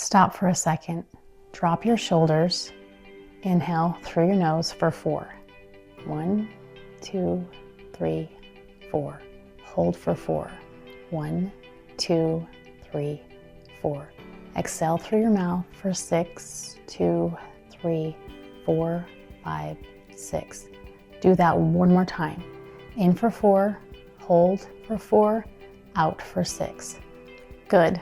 Stop for a second. Drop your shoulders. Inhale through your nose for 4. 1, 2, 3, 4. Hold for 4. 1, 2, 3, 4. Exhale through your mouth for 6, 2, 3, 4, 5, 6. Do that one more time. In for 4, hold for 4, out for 6. Good.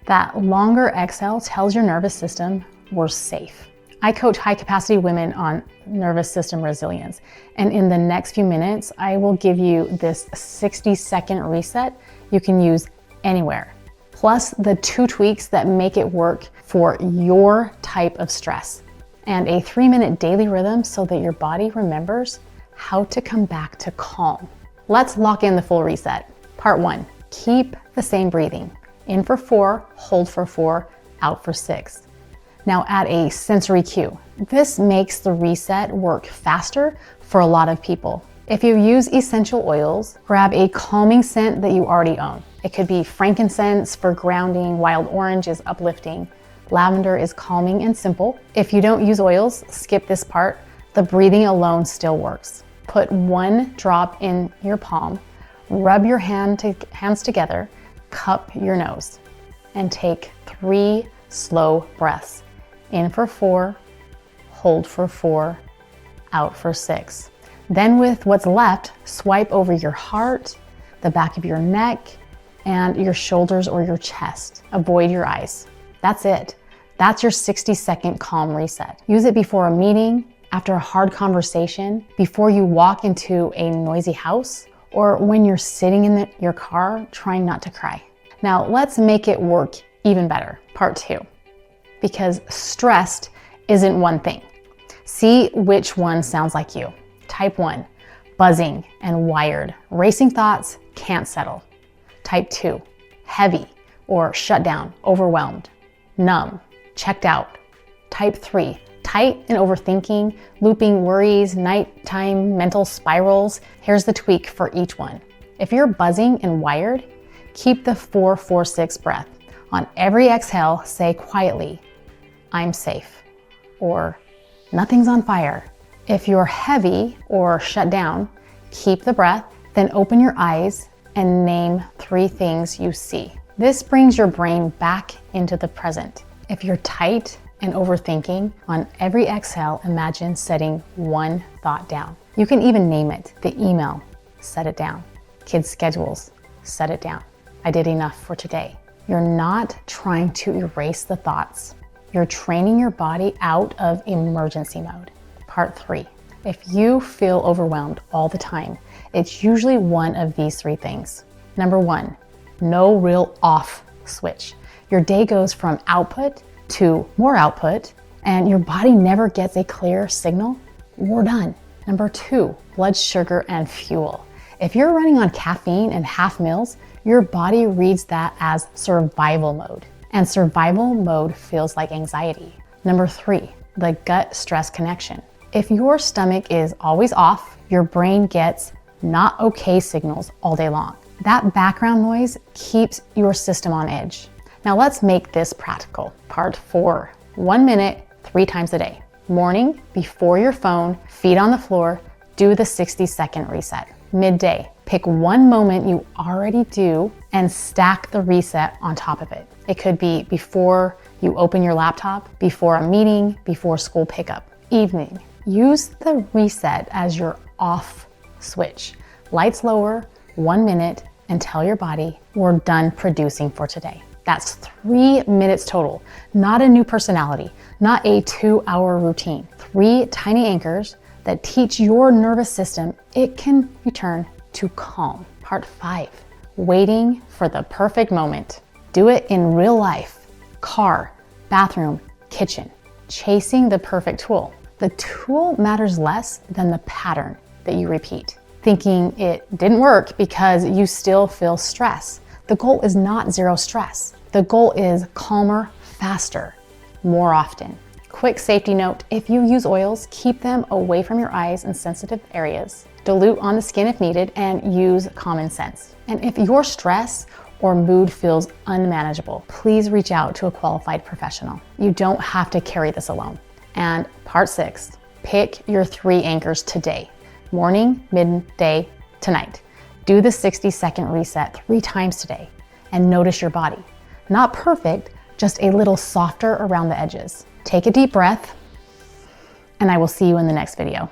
That longer exhale tells your nervous system we're safe. I coach high capacity women on nervous system resilience. And in the next few minutes, I will give you this 60-second reset you can use anywhere. Plus the 2 tweaks that make it work for your type of stress. And a 3-minute daily rhythm so that your body remembers how to come back to calm. Let's lock in the full reset. Part 1, keep the same breathing. In for 4, hold for 4, out for 6. Now add a sensory cue. This makes the reset work faster for a lot of people. If you use essential oils, grab a calming scent that you already own. It could be frankincense for grounding, wild orange is uplifting, lavender is calming and simple. If you don't use oils, skip this part. The breathing alone still works. Put 1 drop in your palm, rub your hands together, cup your nose, and take 3 slow breaths. In for 4, hold for 4, out for 6. Then with what's left, swipe over your heart, the back of your neck, and your shoulders or your chest. Avoid your eyes. That's it. That's your 60-second calm reset. Use it before a meeting, after a hard conversation, before you walk into a noisy house, or when you're sitting in your car trying not to cry. Now let's make it work even better. Part 2. Because stressed isn't one thing. See which one sounds like you. Type 1, buzzing and wired. Racing thoughts, can't settle. Type 2, heavy or shut down, overwhelmed. Numb, checked out. Type 3, tight and overthinking, looping worries, nighttime mental spirals. Here's the tweak for each one. If you're buzzing and wired, keep the 4-4-6 breath. On every exhale, say quietly, I'm safe, or nothing's on fire. If you're heavy or shut down, keep the breath, then open your eyes and name 3 things you see. This brings your brain back into the present. If you're tight and overthinking, on every exhale, imagine setting 1 thought down. You can even name it. The email, set it down. Kids' schedules, set it down. I did enough for today. You're not trying to erase the thoughts. You're training your body out of emergency mode. Part 3, if you feel overwhelmed all the time, it's usually one of these 3 things. Number 1, no real off switch. Your day goes from output to more output, and your body never gets a clear signal, we're done. Number 2, blood sugar and fuel. If you're running on caffeine and half meals, your body reads that as survival mode, and survival mode feels like anxiety. Number 3, the gut stress connection. If your stomach is always off, your brain gets not okay signals all day long. That background noise keeps your system on edge. Now let's make this practical. Part 4, 1 minute, 3 times a day. Morning, before your phone, feet on the floor, do the 60-second reset. Midday, pick 1 moment you already do and stack the reset on top of it. It could be before you open your laptop, before a meeting, before school pickup. Evening, use the reset as your off switch. Lights lower, 1 minute, and tell your body we're done producing for today. That's 3 minutes total, not a new personality, not a 2-hour routine. 3 tiny anchors that teach your nervous system it can return to calm. Part 5, waiting for the perfect moment. Do it in real life, car, bathroom, kitchen, chasing the perfect tool. The tool matters less than the pattern that you repeat. Thinking it didn't work because you still feel stress. The goal is not 0 stress. The goal is calmer, faster, more often. Quick safety note, if you use oils, keep them away from your eyes and sensitive areas. Dilute on the skin if needed, and use common sense. And if your stress or mood feels unmanageable, please reach out to a qualified professional. You don't have to carry this alone. And part 6, pick your 3 anchors today. Morning, midday, tonight. Do the 60-second reset 3 times today and notice your body. Not perfect, just a little softer around the edges. Take a deep breath, and I will see you in the next video.